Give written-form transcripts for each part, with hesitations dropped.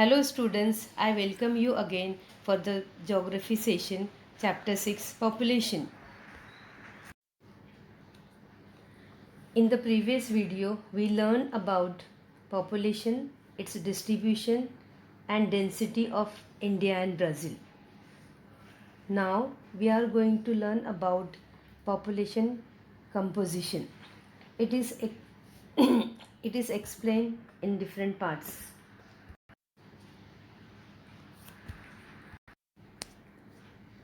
Hello students, I welcome you again for the geography session, chapter 6, population. In the previous video, we learned about population, its distribution and density of India and Brazil. Now we are going to learn about population composition. It is it is explained in different parts.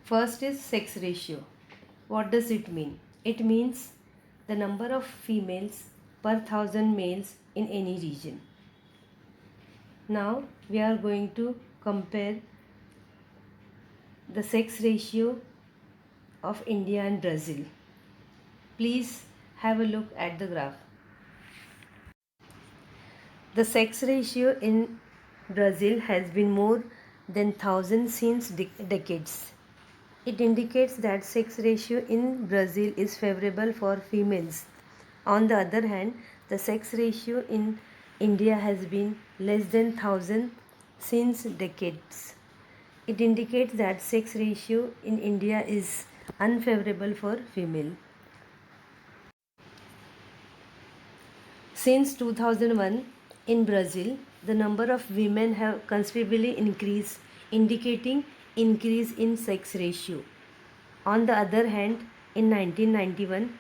First is sex ratio. What does it mean? It means the number of females per thousand males in any region. Now we are going to compare the sex ratio of India and Brazil. Please have a look at the graph. The sex ratio in Brazil has been more than 1000 since decades. It indicates that sex ratio in Brazil is favorable for females. On the other hand, the sex ratio in India has been less than 1000 since decades. It indicates that sex ratio in India is unfavorable for female. Since 2001 in Brazil, the number of women have considerably increased, indicating increase in sex ratio. On the other hand, in 1991,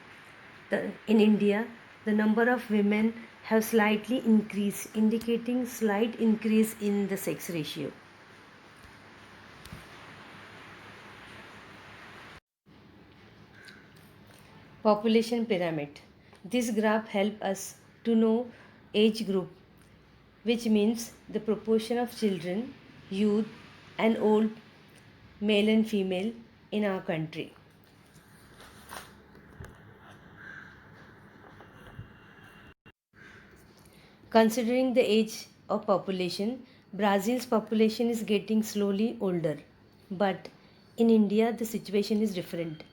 in India, the number of women have slightly increased, indicating slight increase in the sex ratio. Population pyramid. This graph helps us to know age group, which means the proportion of children, youth and old, male and female in our country. Considering the age of population, Brazil's population is getting slowly older, but in India the situation is different.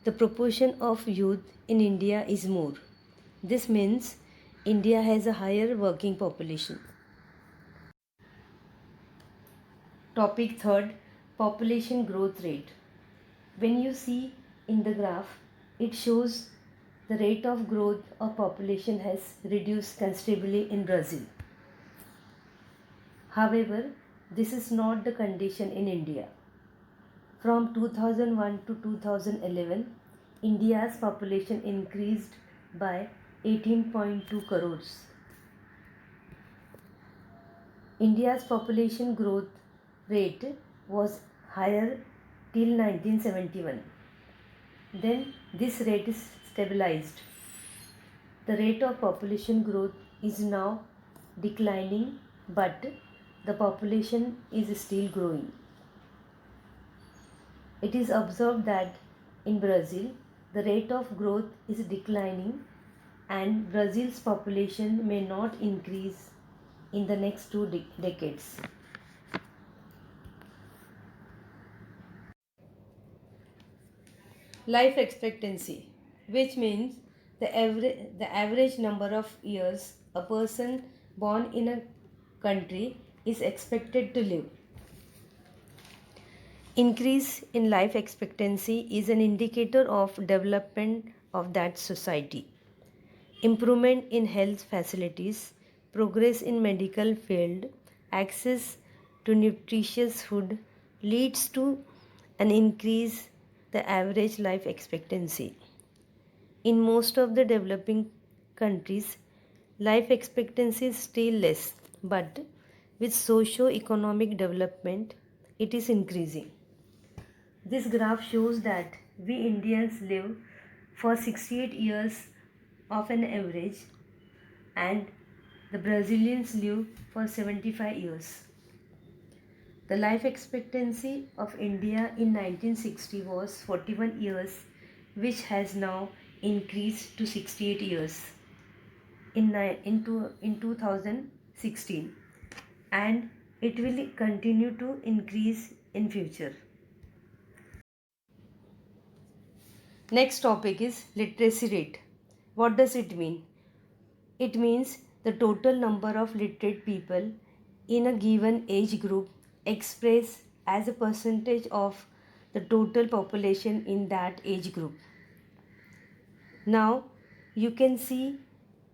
The proportion of youth in India is more. This means India has a higher working population. Topic third, population growth rate. When you see in the graph, it shows the rate of growth of population has reduced considerably in Brazil. However, this is not the condition in India. From 2001 to 2011, India's population increased by 18.2 crores. India's population growth rate was higher till 1971. Then this rate is stabilized. The rate of population growth is now declining, but the population is still growing. It is observed that in Brazil, the rate of growth is declining and Brazil's population may not increase in the next two decades. Life expectancy, which means the average number of years a person born in a country is expected to live. Increase in life expectancy is an indicator of development of that society. Improvement in health facilities, progress in medical field, access to nutritious food leads to an increase the average life expectancy. In most of the developing countries, life expectancy is still less, but with socio-economic development, it is increasing. This graph shows that we Indians live for 68 years of an average and the Brazilians live for 75 years. The life expectancy of India in 1960 was 41 years, which has now increased to 68 years in 2016, and it will continue to increase in future. Next topic is literacy rate. What does it mean? It means the total number of literate people in a given age group expressed as a percentage of the total population in that age group. Now you can see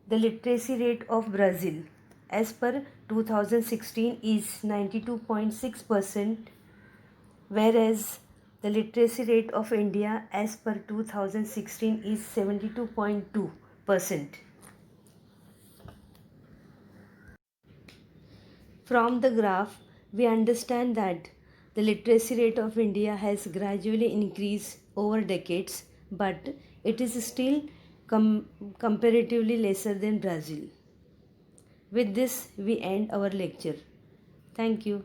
the literacy rate of Brazil as per 2016 is 92.6%, whereas the literacy rate of India as per 2016 is 72.2%. From the graph, we understand that the literacy rate of India has gradually increased over decades, but it is still comparatively lesser than Brazil. With this, we end our lecture. Thank you.